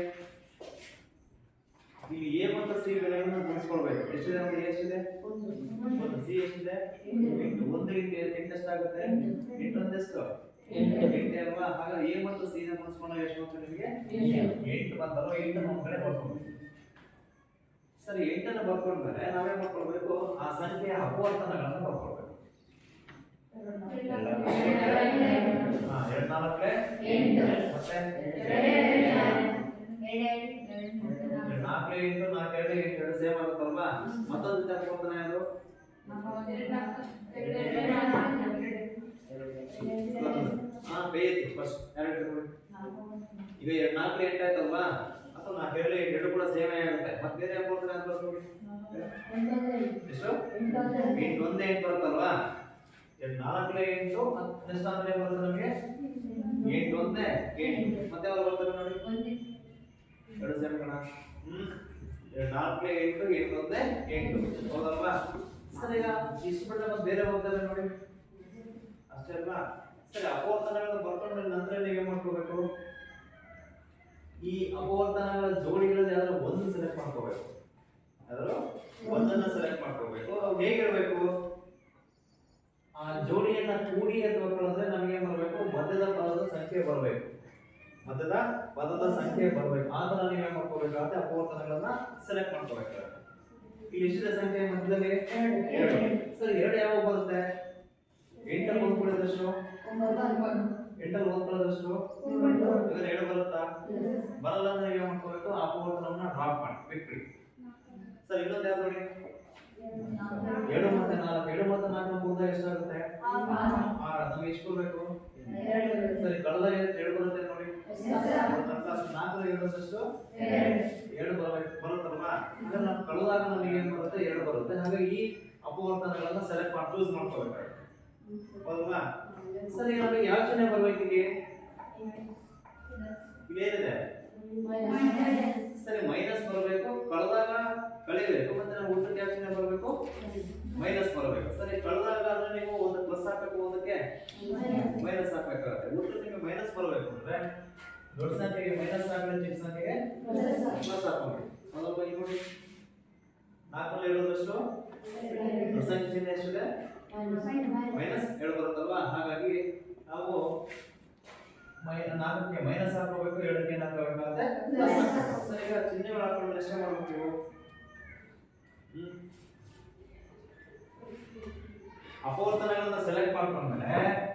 ಇಲ್ಲಿ a ಮತ್ತು c ಬೆಲೆಗಳನ್ನು ಗುಣಿಸ್ಕೊಳ್ಬೇಕು. ಎಷ್ಟಿದೆ ನಮಗೆ? ಎಷ್ಟಿದೆ? 1. c ಎಷ್ಟಿದೆ? 8. 1 × 8 ಎಷ್ಟಾಗುತ್ತೆ? 8 ಎಷ್ಟು? ಎಂಟು. 8 ಅಲ್ವಾ? ಹಾಗಾದ್ರೆ ಎ ಮತ್ತು ಸಿ ನ ಗುಣಿಸ್ಕೊಂಡಾಗ ಎಷ್ಟು ಬರ್ತದೆ ನಿಮಗೆ? 8 ಬಂತಲ್ವಾ? 8 ಒಂದು ಕಡೆ ಬರ್ಕೊಂಡು ಸರಿ 8 ಅನ್ನು ಬರ್ಕೊಂಡ್ಮೇಲೆ ನಾವೇನ್ ಮಾಡ್ಕೊಳ್ಬೇಕು? ಆ ಸಂಖ್ಯೆಯ ಅಪವರ್ತನಗಳನ್ನು ಬರ್ಕೊಳ್ಬೇಕು. 2 4 8 ಮತ್ತೆ 4 8 4 2 ಸೇಮ್ ಆಗುತ್ತಲ್ವಾ? ಮತ್ತೊಂದು ಜೊತೆ ಅಪವರ್ತನ ಯಾವುದು? ಬೇಯಿತು ಫಸ್ಟ್ ಎರಡು ಈಗ 4 8 ಆಯ್ತಲ್ವಾ? ಅಥವಾ 4 2 2 ಕೂಡ ಸೇಮ್ ಆಗುತ್ತೆ. ಮತ್ತೆ ಬೇರೆ ಅಪವರ್ತನ ಅಂತ ಬರ್ಕೊಳ್ಳಿ. ಎಷ್ಟು? 8 1 8 ಬರುತ್ತಲ್ವಾ? 4 8 ನೆಕ್ಸ್ಟ್ ಅಂದ್ರೆ ಬರುತ್ತೆ ನಮಗೆ 8 1 8 ಮತ್ತೆ ಯಾವಾಗ ಬರ್ತದೆ ನೋಡಿ? ಎರಡು ಸೇಮ್ ಕಣ. 4 8 8 1 8 ಹೌದಲ್ವಾ? ಸರಿ ಈಗ ಇಷ್ಟು ಬಿಟ್ಟರೆ ಮತ್ತೆ ಬೇರೆ ಬರ್ತದೆ ನೋಡಿ ಅಷ್ಟೇ ಅಲ್ವಾ? ಸರಿ ಅಪವರ್ತನಗಳನ್ನು ಬರ್ಕೊಂಡ್ಮೇಲೆ ನಂತರ ನೀವೇನ್ ಮಾಡ್ಕೋಬೇಕು? ಈ ಅಪವರ್ತನಗಳ ಜೋಡಿಗಳಲ್ಲಿ ಯಾವ್ದಾದ್ರು ಒಂದು ಸೆಲೆಕ್ಟ್ ಮಾಡ್ಕೋಬೇಕು. ಯಾವ್ದಾದ್ರು ಒಂದನ್ನ ಸೆಲೆಕ್ಟ್ ಮಾಡ್ಕೋಬೇಕು. ಅವು ಹೇಗೆ ಇರಬೇಕು? ಆ ಜೋಡಿಯನ್ನ ಕೂಡಿ ಅಂತ ಬರ್ಕೊಂಡ್ರೆ ನಮಗೆ ಏನ್ ಬರಬೇಕು? ಮಧ್ಯದ ಪದದ ಸಂಖ್ಯೆ ಬರಬೇಕು. ಮಧ್ಯದ ಪದದ ಸಂಖ್ಯೆ ಬರಬೇಕು. ಆ ತರ ನೀವೇನ್ ಮಾಡ್ಕೋಬೇಕಾಗುತ್ತೆ? ಅಪವರ್ತನಗಳನ್ನ ಸೆಲೆಕ್ಟ್ ಮಾಡ್ಕೋಬೇಕಾಗುತ್ತೆ. ಇಲ್ಲಿ ಎಷ್ಟಿದೆ ಸಂಖ್ಯೆ ಮಧ್ಯದಲ್ಲಿ? 2. ಸರಿ 2 ಯಾವಾಗ ಬರುತ್ತೆ? 8 ಬಂದ್ಕೊಳ್ಳೋದಷ್ಟು 8 ಬಂದ್ಕೊಳ್ಳೋದಷ್ಟು 2 ಬರುತ್ತಾ? ಬರಲ್ಲ ಅಂದ್ರೆ ಏನ್ ಮಾಡ್ಕೋಬೇಕು? ಆ ಅಪವರ್ತನವನ್ನ ಡ್ರಾಪ್ ಮಾಡಿ ಬಿಟ್ಬಿಡಿ. ಸರ್ ಇನ್ನೊಂದು ಯಾವ್ದು ನೋಡಿ? 7 ಮತ್ತೆ 4 7 ಮತ್ತೆ 4 ಕೂಡಿದಾಗ ಎಷ್ಟಾಗುತ್ತೆ? 6. ನಮಗೆ ಎಷ್ಟು ಬರಬೇಕು? ಸರಿ ಕಳೆದಾಗ 2 ಬರುತ್ತೆ ನೋಡಿ. 4 ಇರೋದಷ್ಟು 2 ಬರುತ್ತಲ್ವಾ? ಅಂದ್ರೆ ನಾವು ಕಳೆದಾಗ ನಮಗೆ ಏನ್ ಬರುತ್ತೆ? 2 ಬರುತ್ತೆ. ಹಾಗಾಗಿ ಈ ಅಪವರ್ತನಗಳನ್ನ ಸೆಲೆಕ್ಟ್ ಮಾಡಿ ಚೂಸ್ ಮಾಡ್ಕೋಬೇಕಾಗುತ್ತೆ. ಹೌದಾ? ಸರಿ ನಮಗೆ ಯಾವ ಚಿಹ್ನೆ ಬರ್ಬೇಕು ಇಲ್ಲಿ? ಇಲ್ಲೇನಿದೆ? ಸರಿ ಮೈನಸ್ ಬರಬೇಕು. ಕಳೆದಾಗ ಕಳಿಬೇಕು. ಮತ್ತೆ ನಾವು ಉತ್ತರಕ್ಕೆ ಯಾವ ಚಿಹ್ನೆ ಬರಬೇಕು? ಮೈನಸ್ ಬರಬೇಕು. ಸರಿ ಕಳೆದಾಗ ಅಂದ್ರೆ ನೀವು ಒಂದು ಪ್ಲಸ್ ಹಾಕಬೇಕು, ಒಂದಕ್ಕೆ ಮೈನಸ್ ಹಾಕಬೇಕಾಗುತ್ತೆ. ಉತ್ತರಕ್ಕೆ ನಿಮಗೆ ಮೈನಸ್ ಬರಬೇಕು ಅಂದ್ರೆ ದೊಡ್ಡ ಸಂಖ್ಯೆಗೆ ಮೈನಸ್ ಹಾಕಿದ್ರೆ ಚಿಕ್ಕ ಸಂಖ್ಯೆಗೆ ಪ್ಲಸ್ ಹಾಕೋಬೇಕು. ಅದರ ಬಗ್ಗೆ ನೋಡಿ 4 ರಲ್ಲಿ ಇರೋದಷ್ಟು ದೊಡ್ಡ ಸಂಖ್ಯೆ ಚಿಹ್ನೆ ಎಷ್ಟಿದೆ? ಮೈನಸ್ 7 ಬರುತ್ತಲ್ವಾ? ಹಾಗಾಗಿ ನಾವು 4ಕ್ಕೆ ಮೈನಸ್ ಹಾಕೋಬೇಕು, 7ಕ್ಕೆ ಏನು ಹಾಕಬೇಕಾಗುತ್ತೆ? ಪ್ಲಸ್ ಹಾಕಬೇಕು. ಸರಿ ಈಗ ಚಿಹ್ನೆಗಳು ಹಾಕೊಂಡು ಎಷ್ಟೇ ಮಾಡಬೇಕು? ಅಪವರ್ತನಗಳನ್ನ ಸೆಲೆಕ್ಟ್ ಮಾಡ್ಕೊಂಡ್ಮೇಲೆ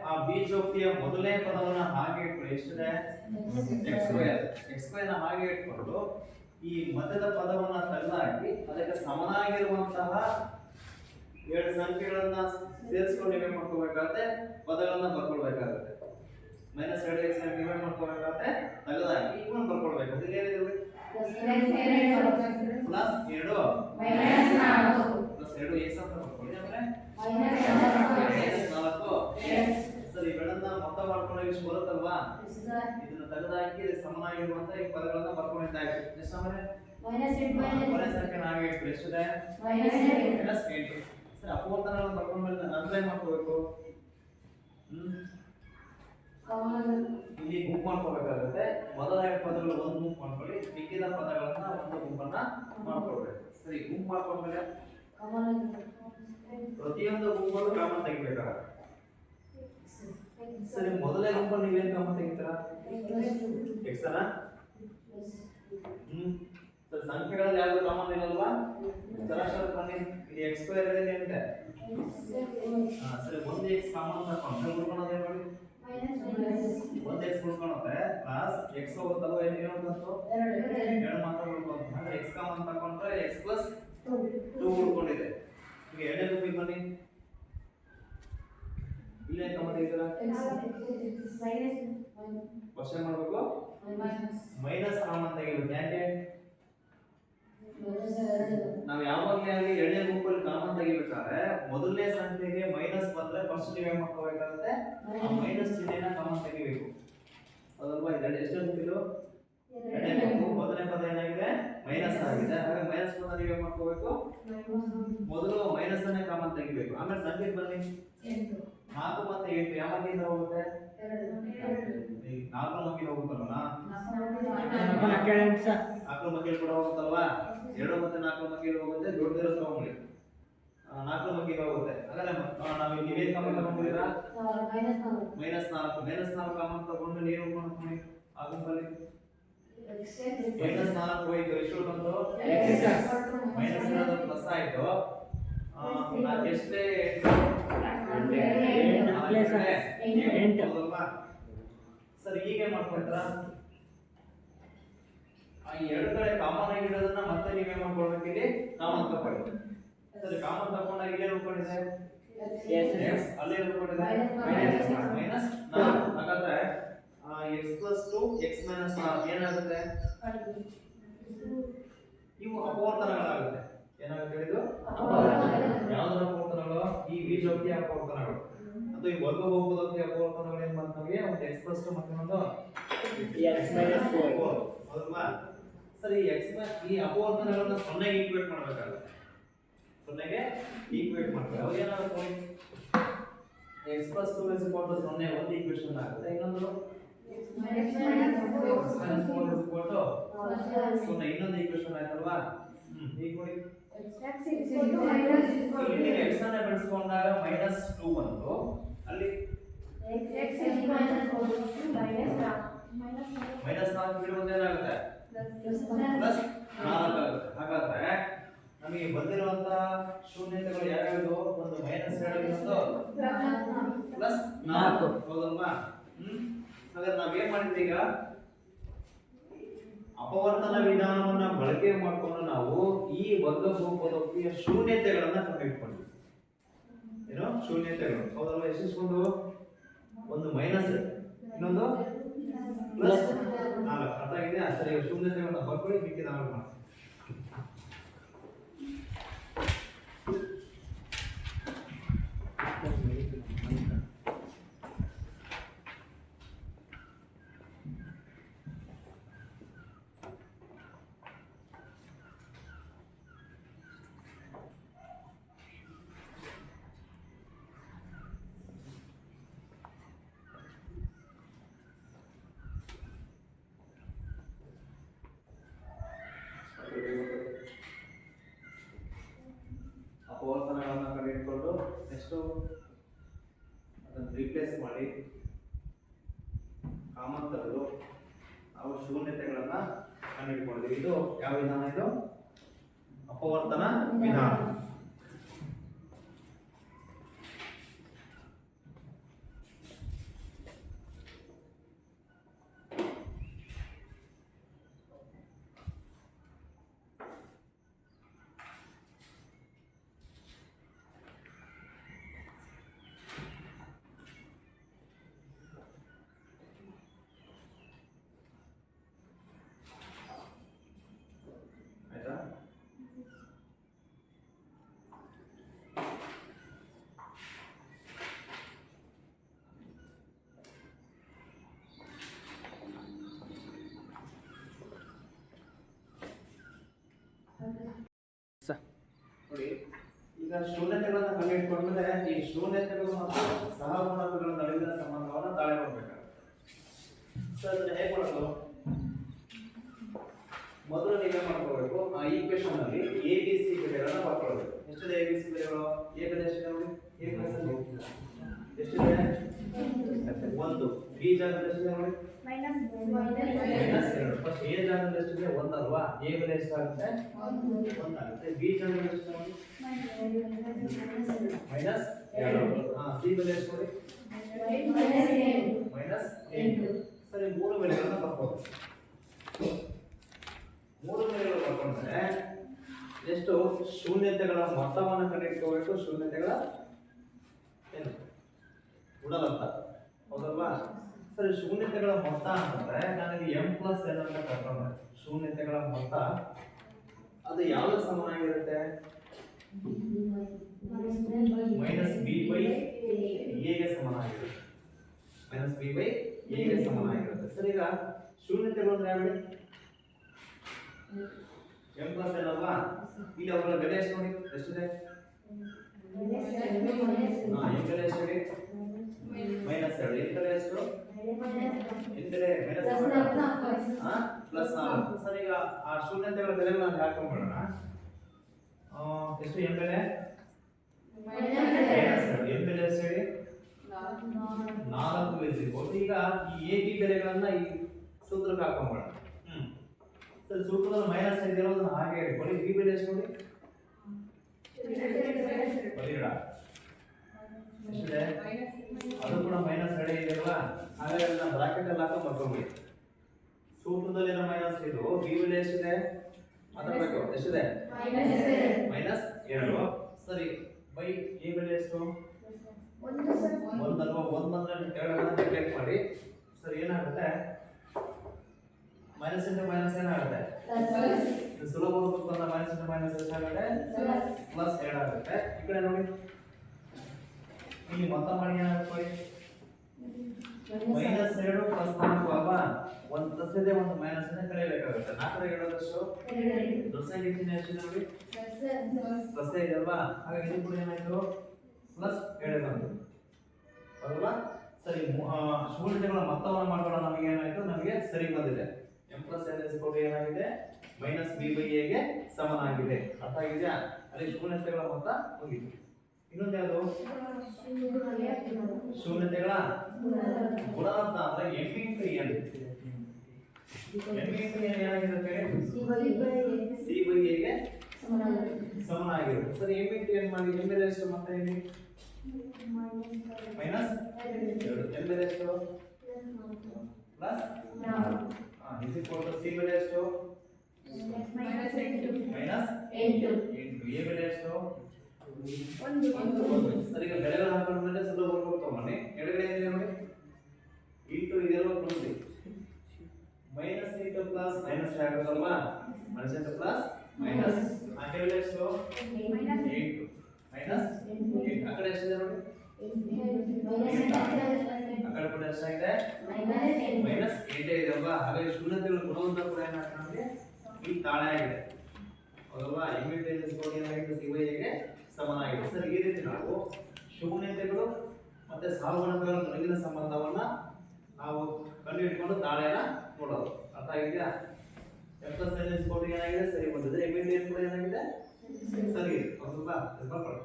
ಆ ಬೀಜೋಕ್ತಿಯ ಮೊದಲನೇ ಪದವನ್ನ ಹಾಗೆ ಇಟ್ಕೊಳ್ಳಿ. ಎಷ್ಟಿದೆ? x² ನ ಹಾಗೆ ಇಟ್ಕೊಂಡು ಈ ಮಧ್ಯದ ಪದವನ್ನ ತೆಗೆದಾಕಿ ಅದಕ್ಕೆ ಸಮನಾಗಿರುವಂತಹ 2 ಸಂಖ್ಯೆಗಳನ್ನ ಸೇರಿಸ್ಕೊಂಡು ನೀವೇ ಮಾಡ್ಕೋಬೇಕಾಗುತ್ತೆ, ಪದಗಳನ್ನ ಬರ್ಕೊಳ್ಬೇಕಾಗುತ್ತೆ. -2x ನೀವೇ ಮಾಡ್ಕೋಬೇಕಾಗುತ್ತೆ, ತೆಗೆದಾಕಿ ಇವನ್ನ ಬರ್ಕೊಳ್ಬೇಕು. ಅದಕ್ಕೆ ಏನಿದೆ? +2 ಪ್ಲಸ್ 2 ಎಸ್ ಅಂತ ಬರ್ಕೊಳ್ಳಿ. ಆಮೇಲೆ -4 ಸರಿ ಇವೆಲ್ಲನ್ನ ಮೊತ್ತ ಮಾಡ್ಕೊಂಡಾಗ ಇಷ್ಟು ಬರುತ್ತಲ್ವಾ? ಇದನ್ನ ತೆಗೆದಾಕಿ ಸಮನಾಗಿರುವಂತ ಈ ಪದಗಳನ್ನ ಬರ್ಕೊಂಡಿದ್ದಾಯ್ತು. ನೆಕ್ಸ್ಟ್ ಆಮೇಲೆ ಕೊನೆ ಸಂಖ್ಯೆ ನಾವೇ ಇಟ್ಬಿಡಿ. ಎಷ್ಟಿದೆ? -8. ಸರಿ ಅಪವರ್ತನಗಳನ್ನ ಬರ್ಕೊಂಡ್ಮೇಲೆ ನಂತರ ಏನ್ ಮಾಡ್ಕೋಬೇಕು? ಇಲ್ಲಿ ಗುಂಪು ಮಾಡ್ಕೋಬೇಕಾಗುತ್ತೆ. ಮೊದಲ 2 ಪದಗಳು ಒಂದು ಗುಂಪು ಮಾಡ್ಕೊಳ್ಳಿ, ಮಿಕ್ಕಿದ ಪದಗಳನ್ನ ಒಂದು ಗುಂಪನ್ನ ಮಾಡ್ಕೊಳ್ಬೇಕು. ಸರಿ ಗುಂಪು ಮಾಡ್ಕೊಂಡ್ಮೇಲೆ ಪ್ರತಿಯೊಂದು ಗುಂಪನ್ನು ಕಾಮನ್ ತೆಗಿಬೇಕಾಗುತ್ತೆ. ಸರಿ ಮೊದಲನೇ ಗುಂಪನ್ನು ನೀವೇನು ಕಾಮನ್ ತೆಗಿತೀರಾ? x ಅನ್ನ ಸರಿ ಸಂಖ್ಯೆಗಳಲ್ಲಿ ಯಾವುದು ಕಾಮನ್ ಇಲ್ಲಲ್ವಾ? ಸರಾಸರಿ ಬನ್ನಿ ಇಲ್ಲಿ x² ಇದೆ ಏನಿದೆ? ಸರಿ 1x ಕಾಮನ್ ತಗೊಂಡ್ರೆ ಉಳ್ಕೊಳ್ಳೋದು ನೋಡಿ 1x ಉಳ್ಕೊಳ್ಳುತ್ತೆ ಪ್ಲಸ್ x ಹೋಗುತ್ತಲ್ವಾ? ಏನು ಬಂತು? 2 ಮಾತ್ರ ಉಳ್ಕೊಳ್ಳುತ್ತೆ. ಅಂದ್ರೆ x ಕಾಮನ್ ತಗೊಂಡ್ರೆ x + 2 ಉಳ್ಕೊಂಡಿದೆ. ಈಗ ಎರಡನೇ ಗುಂಪಿಗೆ ಬನ್ನಿ. ಇಲ್ಲಿ ಏನು ಕಾಮನ್ ತೆಗಿತೀರಾ? ಕ್ವಶ್ಚನ್ ಮಾಡಬೇಕು, ಮೈನಸ್ ಕಾಮನ್ ತೆಗಿಬೇಕು. ಯಾಕೆ? ನಾವು ಯಾವಾಗಲೇ ಆಗಲಿ ಎರಡನೇ ಗುಂಪಲ್ಲಿ ಕಾಮನ್ ತೆಗಿಬೇಕಾದ್ರೆ ಮೊದಲನೇ ಸಂಖ್ಯೆಗೆ ಮೈನಸ್ ಬಂದ್ರೆ ಫಸ್ಟ್ ನೀವು ಏನು ಮಾಡ್ಕೋಬೇಕಾಗುತ್ತೆ? ಆ ಮೈನಸ್ ಚಿಹ್ನೆನ ಕಾಮನ್ ತೆಗಿಬೇಕು. ಅದಲ್ವಾ? ಎಷ್ಟು ಗುಂಪಿದು? ಎರಡನೇ ಗುಂಪು. ಮೊದಲನೇ ಪದ ಏನಾಗಿದೆ? ಮೈನಸ್ ಆಗಿದೆ. ಹಾಗೆ ಮೈನಸ್ ಪದ ನೀವು ಏನು ಮಾಡ್ಕೋಬೇಕು? ಮೊದಲು ಮೈನಸ್ ಅನ್ನೇ ಕಾಮನ್ ತೆಗಿಬೇಕು. ಆಮೇಲೆ ಸಂಖ್ಯೆಗೆ ಬನ್ನಿ. 4 ಮತ್ತೆ 8 ಯಾವ ಅಂಕಿಯಿಂದ ಹೋಗುತ್ತೆ? 4 ಅಂಕಿಯಿಂದ ಹೋಗುತ್ತಲ್ವ? 4 ಅಂಕಿಯಲ್ಲಿ ಕೂಡ ಹೋಗುತ್ತಲ್ವಾ? 2 ಮತ್ತೆ 4 ಅಂಕಿಯಲ್ಲಿ ಹೋಗುತ್ತೆ. ದೊಡ್ಡದಿರೋ ತಗೊಂಡ್ಬಿಡಿ. 4 ಬಗ್ಗೆ ಹೋಗುತ್ತೆ ಹಾಗಾದ್ರೆ ನಾವು ನೀವೇನು ಕಾಮನ್ ತಗೊಂಡಿದ್ದೀರಾ -4 ಕಾಮನ್ ತಗೊಂಡು ನೀವು ಮಾಡ್ಕೊಳ್ಳಿ ಆಗುಂಬಲ್ಲಿ -4 ಹೋಯ್ತು ಎಷ್ಟು ಬಂತು ಮೈನಸ್ ಇರೋದು ಪ್ಲಸ್ ಆಯ್ತು ನಾನು ಎಷ್ಟೇ 8 ಸರ್ ಹೀಗೆ ಮಾಡ್ಕೊಳ್ತಾರ ಆ ಎರಡು ಕಡೆ ಕಾಮನ್ ಆಗಿರೋದನ್ನ ಮತ್ತೆ ನೀವೇ ಮಾಡ್ಕೊಳ್ಬೇಕು ಇಲ್ಲಿ ಕಾಮನ್ ತಗೊಳ್ಳಿ ಸರಿ ಕಾಮನ್ ತಗೊಂಡಾಗ ಇಲ್ಲಿ ಉಳ್ಕೊಂಡಿದೆ ಅಲ್ಲಿ ಉಳ್ಕೊಂಡಿದೆ -4 ಹಾಗಾದ್ರೆ x + 2 x - 4 ಏನಾಗುತ್ತೆ ಇವು ಅಪವರ್ತನಗಳಾಗುತ್ತೆ ಏನಾಗುತ್ತೆ ಹೇಳಿದ್ರು ಯಾವ್ದರ ಅಪವರ್ತನಗಳು ಈ ಬೀಜೋಕ್ತಿ ಅಪವರ್ತನಗಳು ಅಥವಾ ಈ ವರ್ಗ ಬಹುಪದೋಕ್ತಿ ಅಪವರ್ತನಗಳು ಏನು ಮಾಡ್ತವೆ ಒಂದು x + 2 ಮತ್ತೆ ಒಂದು x - 4 ಹೌದಾ ಸರಿ ಈ ಅಪವರ್ತನಗಳನ್ನ 0 ಗೆ ಈಕ್ವೇಟ್ ಮಾಡಬೇಕಾಗುತ್ತೆ 0 ಗೆ ಈಕ್ವೇಟ್ ಮಾಡ್ತಾರೆ ಅವಾಗ ಏನಾಗುತ್ತೆ x + 2 0 ಒಂದು ಈಕ್ವೇಷನ್ ಆಗುತ್ತೆ ಇನ್ನೊಂದು x - 4 0 ಇನ್ನೊಂದು ಈಕ್ವೇಷನ್ ಆಯ್ತಲ್ವಾ ಈಗ ನೋಡಿ ಇಲ್ಲಿ x ಅನ್ನ ಬೆಳೆಸ್ಕೊಂಡಾಗ -2 ಬಂತು ಅಲ್ಲಿ -4 ಬಿಡುವುದು ಏನಾಗುತ್ತೆ +4 ಆಗುತ್ತೆ ಹಾಗಾದ್ರೆ ನಮಗೆ ಬಂದಿರುವಂತ ಶೂನ್ಯತೆಗಳು ಯಾವ್ಯಾವುದು ಒಂದು -2 ಇನ್ನೊಂದು +4 ಹೌದಲ್ವಾ ಹಾಗಾದ್ರೆ ನಾವೇನ್ ಮಾಡಿದ್ವಿ ಈಗ ಅಪವರ್ತನ ವಿಧಾನವನ್ನ ಬಳಕೆ ಮಾಡಿಕೊಂಡು ನಾವು ಈ ವರ್ಗ ಬಹುಪದೋಕ್ತಿಯ ಶೂನ್ಯತೆಗಳನ್ನ ಕಂಡುಹಿಡ್ಕೊಂಡ್ವಿ ಏನು ಶೂನ್ಯತೆಗಳು ಹೌದಲ್ವಾ ಎಷ್ಟಿಸ್ಕೊಂಡು ಒಂದು ಮೈನಸ್ ಇನ್ನೊಂದು +4 ಅರ್ಥ ಆಗಿದೆ ಸರಿ ಶೂನ್ಯತೆಗಳನ್ನ ಬರ್ಕೊಳ್ಳಿ ಮಿಕ್ಕಿದ ಆಮೇಲೆ ಮಾಡಿ ಅಪವರ್ತನಗಳನ್ನ ಕಂಡುಹಿಡ್ಕೊಂಡು ನೆಕ್ಸ್ಟ್ ಅದನ್ನು ರಿಪ್ಲೇಸ್ ಮಾಡಿ ಕಾಮನ್ ತೆಗೆದು ನಾವು ಶೂನ್ಯತೆಗಳನ್ನ ಕಂಡುಹಿಡ್ಕೊಂಡಿದ್ದೀವಿ ಇದು ಯಾವ ವಿಧಾನ ಇದು ಅಪವರ್ತನ ವಿಧಾನ ನೋಡಿ ಈಗ ಶೂನ್ಯತೆಗಳನ್ನ ಕಂಡುಹಿಡ್ಕೊಂಡ್ರೆ ಈ ಶೂನ್ಯತೆಗಳು ಮತ್ತು ಸಹಗುಣಕಗಳ ನಡುವಿನ ಸಂಬಂಧವನ್ನು ತಾಳೆ ಮಾಡಬೇಕಾಗುತ್ತೆ ಸರ್ ಅದನ್ನ ಹೇಗೆ ಮಾಡೋದು ಮೊದಲು ನೀವೇ ಮಾಡ್ಕೊಳ್ಬೇಕು ಆ ಈಕ್ವೇಶನ್ ಅಲ್ಲಿ ಎ ಬಿ ಸಿ ಬೆಲೆಗಳನ್ನ ಬರ್ಕೊಳ್ಬೇಕು ಎಷ್ಟಿದೆ ಎ ಬಿ ಸಿ ಬೆಲೆಗಳು ಎ ಬೆಲೆ ಎಷ್ಟಿದೆ ನೋಡಿ ಎ ಪ್ಲಸ್ ಎಷ್ಟಿದೆ 1 ಬಿ ಜಾಗದಲ್ಲಿ ಎಷ್ಟಿದೆ ನೋಡಿ -2 ಫಸ್ಟ್ ಎ ಜಾಗದಲ್ಲಿ ಎಷ್ಟಿದೆ 1 ಅಲ್ವಾ ಎ ಬೆಲೆ ಎಷ್ಟಾಗುತ್ತೆ 1 ಆಗುತ್ತೆ ಬಿ ಜಾಗದಲ್ಲಿ ಎಷ್ಟು ನೋಡಿ -2 ಸಿ ಬೆಲೆ ಎಷ್ಟು ನೋಡಿ -8 ಸರಿ ಮೂರು ಬೆಲೆಗಳನ್ನ ಬರ್ಕೋಬೇಕು ಮೂರು ಬೆಲೆಗಳು ಬರ್ಕೊಂಡ್ರೆ ಎಷ್ಟು ಶೂನ್ಯತೆಗಳ ಮೊತ್ತವನ್ನು ಕಂಡುಹಿಡ್ಕೋಬೇಕು ಶೂನ್ಯತೆಗಳ ಏನು ಗುಣಲಬ್ಧ ಹೌದಲ್ವಾ ಸರಿ ಶೂನ್ಯತೆಗಳ ಮೊತ್ತ ಅಂತಂದ್ರೆ ನನಗೆ m + n ಅಂತ ಕರ್ಕೊಂಡ್ರೆ ಶೂನ್ಯತೆಗಳ ಮೊತ್ತ ಅದು ಯಾವ್ದಕ್ಕೆ ಸಮನಾಗಿರುತ್ತೆ -b/a ಗೆ ಸಮನಾಗಿರುತ್ತೆ -b/a ಗೆ ಸಮನಾಗಿರುತ್ತೆ ಸರಿ ಈಗ ಶೂನ್ಯತೆಗಳು ಅಂದ್ರೆ ಯಾವುದು m + n ಅಲ್ವಾ ಇಲ್ಲಿ ಅವುಗಳ ಬೆಲೆ ಎಷ್ಟು ನೋಡಿ ಎಷ್ಟಿದೆ m ಬೆಲೆ ಎಷ್ಟು ಹೇಳಿ -2 n ಬೆಲೆ ಎಷ್ಟು n ಬೆಲೆ +4 ಸರಿ ಈಗ ಆ ಶೂನ್ಯತೆಗಳ ಬೆಲೆಗಳನ್ನು ಹಾಕೊಂಡ್ಬಿಡೋಣ ಎಷ್ಟು m ಬೆಲೆ ಎನ್ ಬೆಲೆ ಎಷ್ಟು ಹೇಳಿ 4 ಇರ್ಬೋದು. ಈಗ ಈ ಎ ಬಿ ಬೆಲೆಗಳನ್ನ ಈ ಸೂತ್ರಕ್ಕೆ ಹಾಕೊಂಬೋಣ. ಸರಿ, ಸೂತ್ರದಲ್ಲಿ ಮೈನಸ್ ಇರೋದನ್ನ ಹಾಗೆ ಇಟ್ಕೊಳ್ಳಿ. ಬಿ ಬೆಲೆ ಎಷ್ಟು ನೋಡಿ ಬರೀಡ ಎಷ್ಟಿದೆ, ಅದು ಕೂಡ ಮೈನಸ್ ಎಡೆ ಇದೆಯಲ್ವಾ, ಹಾಗಾಗಿ ಅದನ್ನ ಬ್ರಾಕೆಟ್ ಅಲ್ಲಿ ಹಾಕಿ ಬರ್ಕೊಂಡ್ಬಿಡಿ. ಸೂತ್ರದಲ್ಲಿರೋ ಮೈನಸ್ ಇದು, ಬಿ ಬೆಲೆ ಎಷ್ಟಿದೆ ಮಾತಾಡ್ಬೇಕು, ಎಷ್ಟಿದೆ -2. ಸರಿ, ಬೈ ಎ ಬೆಲೆ ಎಷ್ಟು 1 ಅಲ್ವಾ, 1 ಬಂದ್ರೆ ಕೆಳಗಡೆ ನೆಗ್ಲೆಕ್ಟ್ ಮಾಡಿ. ಸರಿ, ಏನಾಗುತ್ತೆ ಮೈನಸ್ ಇಂದ ಮೈನಸ್ ಏನಾಗುತ್ತೆ, ಇದು ಸುಲಭ ಬಂದ ಮೈನಸ್ ಇಂದ ಮೈನಸ್ ಎಷ್ಟಾಗುತ್ತೆ +2 ಆಗುತ್ತೆ. ಈ ಕಡೆ ನೋಡಿ, ಇಲ್ಲಿ ಮೊತ್ತ ಮಾಡಿ ಏನಾಗುತ್ತೆ -2 + 4 ಅಲ್ವಾ, ಒಂದು ಪ್ಲಸ್ ಇದೆ ಒಂದು ಮೈನಸ್ ಇದೆ ಕಳೆಯಬೇಕಾಗುತ್ತೆ. 4 ರ 7 ಎಷ್ಟು ದೊಡ್ಡ ಚಿಹ್ನೆ ಎಷ್ಟಿದೆ ನೋಡಿ ಪ್ಲಸ್ ಇದೆ ಅಲ್ವಾ, ಹಾಗಾಗಿ ಇದು ಕೂಡ ಏನಾಯ್ತು +7 ಬಂತು ಅಲ್ವಾ. ಸರಿ, ಶೂನ್ಯತೆಗಳ ಮೊತ್ತವನ್ನು ಮಾಡ್ಕೊಳ್ಳೋ ನಮಗೆ ಏನಾಯ್ತು, ನಮಗೆ ಸರಿ ಬಂದಿದೆ. m + n ಏನಾಗಿದೆ -b/a ಗೆ ಸಮನಾಗಿದೆ. ಅರ್ಥ ಆಗಿದೆಯಾ? ಅಲ್ಲಿ ಶೂನ್ಯತೆಗಳ ಮೊತ್ತ ಮುಗಿತು. ಇನ್ನೊಂದು ಯಾವುದು, ಶೂನ್ಯತೆಗಳ ಗುಣಾಂಕ ಅಂದ್ರೆ m × n. m × n ಏನಾಗಿರುತ್ತೆ c/a ಗೆ ಸಮನಾಗಿರುತ್ತೆ. ಸರಿ, m × n ಮಾಡಿ, m ಬೆಲೆ ಎಷ್ಟು ಮತ್ತೆ ಇಲ್ಲಿ -2, m ಬೆಲೆ ಎಷ್ಟು ಪ್ಲಸ್ ಸಿ ಬೆಲೆ ಎಷ್ಟು -8, ಎ ಬೆಲೆ ಎಷ್ಟು 1. ಸರಿ, ಈಗ ಬೆಲೆಗಳು ಹಾಕೊಂಡ್ಮೇಲೆ ಸುಲಭ ಬರ್ಕೊಂಡು ಎಡಗಡೆ ಏನಿದೆ ನೋಡಿ ಇಂಟು ಇದೆಲ್ಲ ಕೂಡಿಸಿ -8 ಪ್ಲಸ್ ಮೈನಸ್ ಆಗುತ್ತಲ್ವಾ, -8 ಪ್ಲಸ್ ಮೈನಸ್ ಆ ಬೆಲೆ ಎಷ್ಟು 8 ಮೈನಸ್ 8. ಆ ಕಡೆ ಎಷ್ಟಿದೆ ನೋಡಿ, ಆ ಕಡೆ ಕೂಡ ಎಷ್ಟಾಗಿದೆ -8 ಇದೆ ಅಲ್ವಾ. ಹಾಗಾಗಿ ಶೂನ್ಯತೆಗಳ ಗುಣವಂತ ಕೂಡ ಏನಾಗ್ತದೆ ನಮಗೆ ಈ ತಾಳೆ ಆಗಿದೆ ಹೌದಲ್ವಾ. ಏನಾಗಿದೆ ಸಿ/a ಗೆ ಸಮನಾಗಿದೆ. ಸರಿ, ಈ ರೀತಿ ನಾವು ಶೂನ್ಯತೆಗಳು ಮತ್ತೆ ಸಾಲುಗುಣಕಗಳ ನಡುವಿನ ಸಂಬಂಧವನ್ನ ನಾವು ಕಂಡುಹಿಡ್ಕೊಂಡು ತಾಳೆನ ನೋಡೋದು. ಅರ್ಥ ಆಗಿದೆಯಾ? m + n ಏನಾಗಿದೆ ಸರಿ ಬಂದಿದೆ, m × n ಕೂಡ ಏನಾಗಿದೆ ಸರಿ ಇದೆ ಹೌದಲ್ವಾ. ಸ್ವಲ್ಪ ಪಡ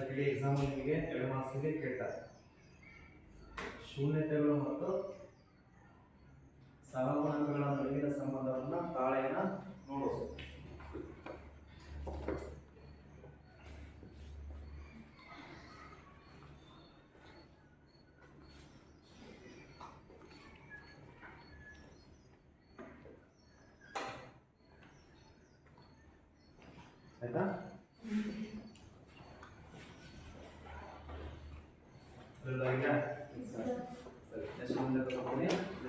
ಕೇಳಿ ಎಕ್ಸಾಮ್ ನಿಮಗೆ 2 ಮಾರ್ಕ್ಸ್ಗೆ ಕೇಳ್ತಾರೆ. ಶೂನ್ಯತೆಗಳು ಮತ್ತು ಸಹಗುಣಾಂಕಗಳ ನಡುವಿನ ಸಂಬಂಧವನ್ನು ತಾಳೆನ ನೋಡೋದು. ಆಯ್ತಾ?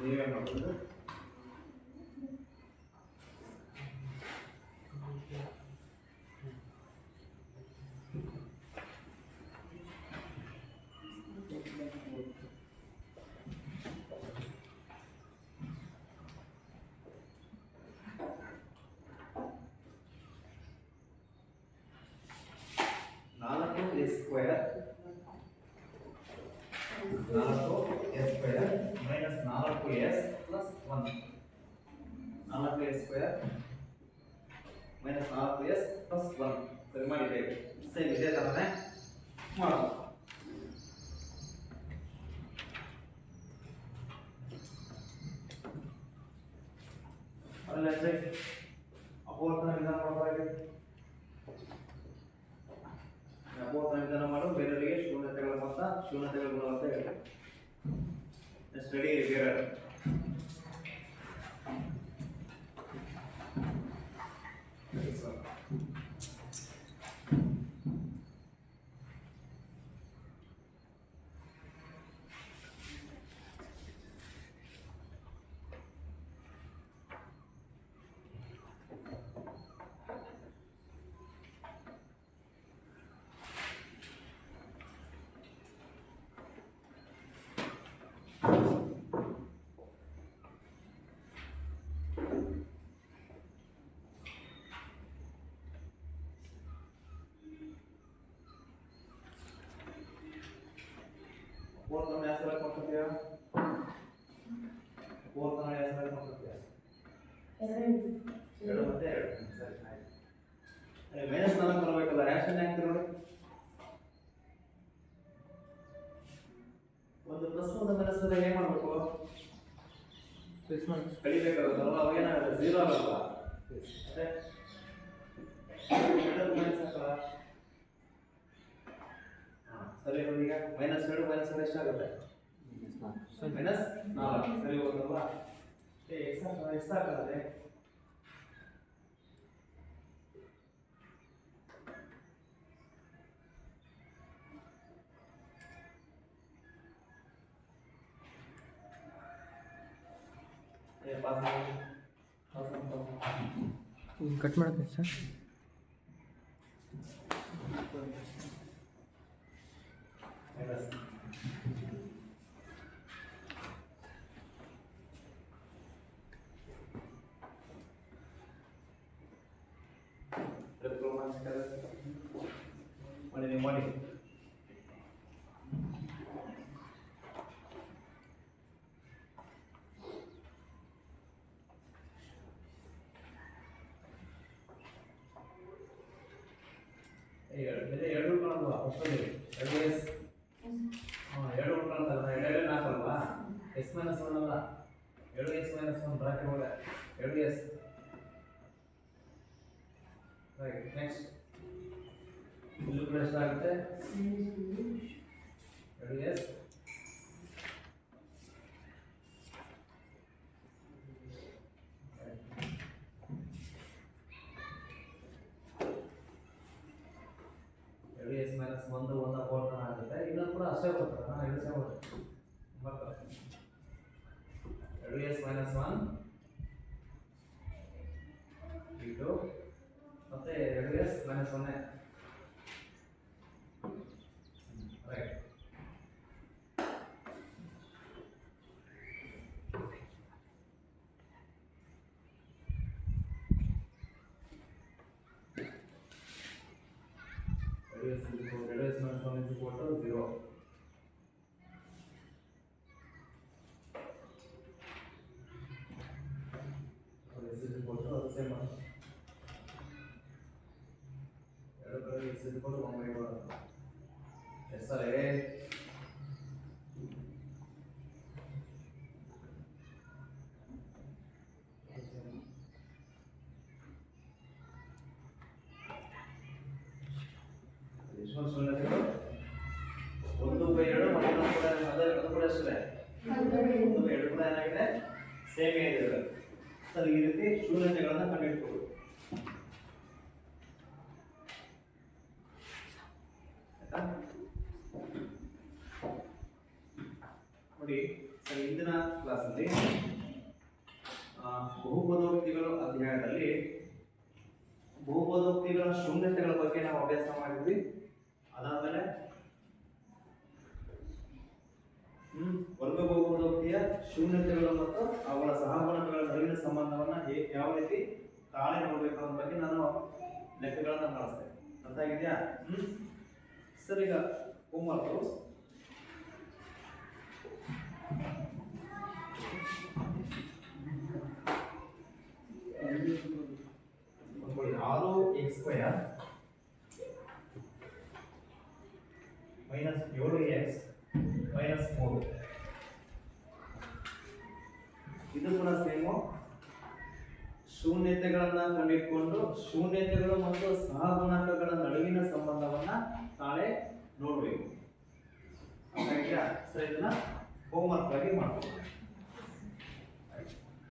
ನೀವೇ ಮಾಡೋದು. S² minus 4s plus 1. 4s² minus 4s plus 1. ಸರಿ ಮಾಡಿದ್ದೇವೆ. ಸರಿ, ಇದೇ ತರನೇ ಮಾಡೋಣ. ಅಲ್ಲ ಸರಿ, ಅಪವರ್ತನ ವಿಧಾನ ಮಾಡಬೇಕಾಗಿದೆ. ಅಪವರ್ತನ ವಿಧಾನ ಮಾಡು, ಬೇರೆಯವರಿಗೆ ಶೂನ್ಯತೆಗಳ ಮೊತ್ತ ಶೂನ್ಯತೆಗಳ ಗುಣ ಅಂತ ಹೇಳಿ ಸ್ಟಡಿ ಬೇರೆ. 4 ಯಾವ ಸಲ ಮಾಡ್ಕೊತೀಯ 4 ಯಾವ ಸಲ ಮಾಡ್ಕೊತೀಯ 2 ಮತ್ತೆ 2 ಸರಿ ಆಯ್ತು ಮೈನಸ್ 4 ಬರಬೇಕಲ್ಲ ರ್ಯಾಷನ್ ಹಾಕ್ತೀರಿ ನೋಡಿ ಒಂದು ಪ್ಲಸ್ ಒಂದು ಮೈನಸ್ ಅಂದ್ರೆ ಏನು ಮಾಡಬೇಕು ಪ್ಲಸ್ ಮಾಡಿ ಕಳಿಬೇಕಾಗುತ್ತಲ್ಲ ಅವಾಗ ಏನಾಗುತ್ತೆ 0 ಆಗಲ್ಲ ಮತ್ತೆ 2 ಮೈನಸ್ ಹಾಕಲ್ಲ ಸರಿ ನೋಡಿ ಈಗ -2 -2 ಎಷ್ಟಾಗುತ್ತೆ -4 ಸರಿ ಹೋಗುತ್ತಲ್ವಾ ಎಕ್ಸ್ ಹಾಕಲ್ಲ ಕಟ್ ಮಾಡೋದು ಸರ್ ಮಾಡಿ ಎರಡು ಕಾಣಲ್ವಾ ಅಷ್ಟೊಂದು 2s 2 ಕಾಣ್ತಲ್ಲ 2 ನಾಲ್ಕಲ್ವಾ s - 1 ಅಲ್ಲ 2s - 1 ಬ್ರಾಕೆಟ್ ಒಳಗೆ 2s ರೈಟ್ ನೆಕ್ಸ್ಟ್ ಇಲ್ಲೂ ಕೂಡ ಎಷ್ಟಾಗುತ್ತೆ 2s -1 1 4 ಆಗುತ್ತೆ ಇನ್ನೊಂದು ಕೂಡ ಅಷ್ಟೇ ಬರ್ತದೆ 2 ಸೇಮ್ ಬರ್ತದೆ 2s - 1 ಇದು ಮತ್ತೆ 2s - 1 ರೈಟ್2s - 1 is equal to 0 s is equal to the same one 2 ಕಡೆ s is equal to 1/4 yes sir ಶೂನ್ಯತೆಗಳು 1/2 ಅದು ಕೂಡ ಅಷ್ಟೇ 1/2 ಕೂಡ ಏನಾಗಿದೆ ಸೇಮ್ ಇದೆ ಸರ್ ಈ ರೀತಿ ಶೂನ್ಯತೆಗಳನ್ನ ಕಂಡುಹಿಡಿಯಬಹುದು ನೋಡಿ ಸರ್ ಇಂದಿನ ಕ್ಲಾಸಲ್ಲಿ ಬಹುಪದೋಕ್ತಿಗಳು ಅಧ್ಯಾಯದಲ್ಲಿ ಬಹುಪದೋಕ್ತಿಗಳ ಶೂನ್ಯತೆಗಳ ಬಗ್ಗೆ ನಾವು ಅಭ್ಯಾಸ ಮಾಡಿದ್ವಿ ಅದಾದ್ಮೇಲೆ ವರ್ಗ ಬಹುಪದೋಕ್ತಿಯ ಶೂನ್ಯತೆಗಳು ಮತ್ತು ಅವುಗಳ ಸಹಗುಣಕಗಳ ನಡುವಿನ ಸಂಬಂಧವನ್ನ ಯಾವ ರೀತಿ ತಾಳೆ ನೋಡಬೇಕು ಅನ್ನೋ ಬಗ್ಗೆ ನಾನು ಲೆಕ್ಕಗಳನ್ನ ಮಾಡಿಸ್ತೇನೆ ಅರ್ಥ ಆಗಿದೆಯಾ ಸರ್ ಈಗ ಹೋಮ್ವರ್ಕ್ 6x² - 7x - 3 ಇದು ಕೂಡ ಸೇಮು ಶೂನ್ಯತೆಗಳನ್ನ ಕಂಡುಹಿಡಿದುಕೊಂಡು ಶೂನ್ಯತೆಗಳು ಮತ್ತು ಸಹಗುಣಕಗಳ ನಡುವಿನ ಸಂಬಂಧವನ್ನ ನಾಳೆ ನೋಡಬೇಕು. ಸರಿ ಇದನ್ನ ಹೋಮ್ವರ್ಕ್ ಆಗಿ ಮಾಡ್ತೀವಿ.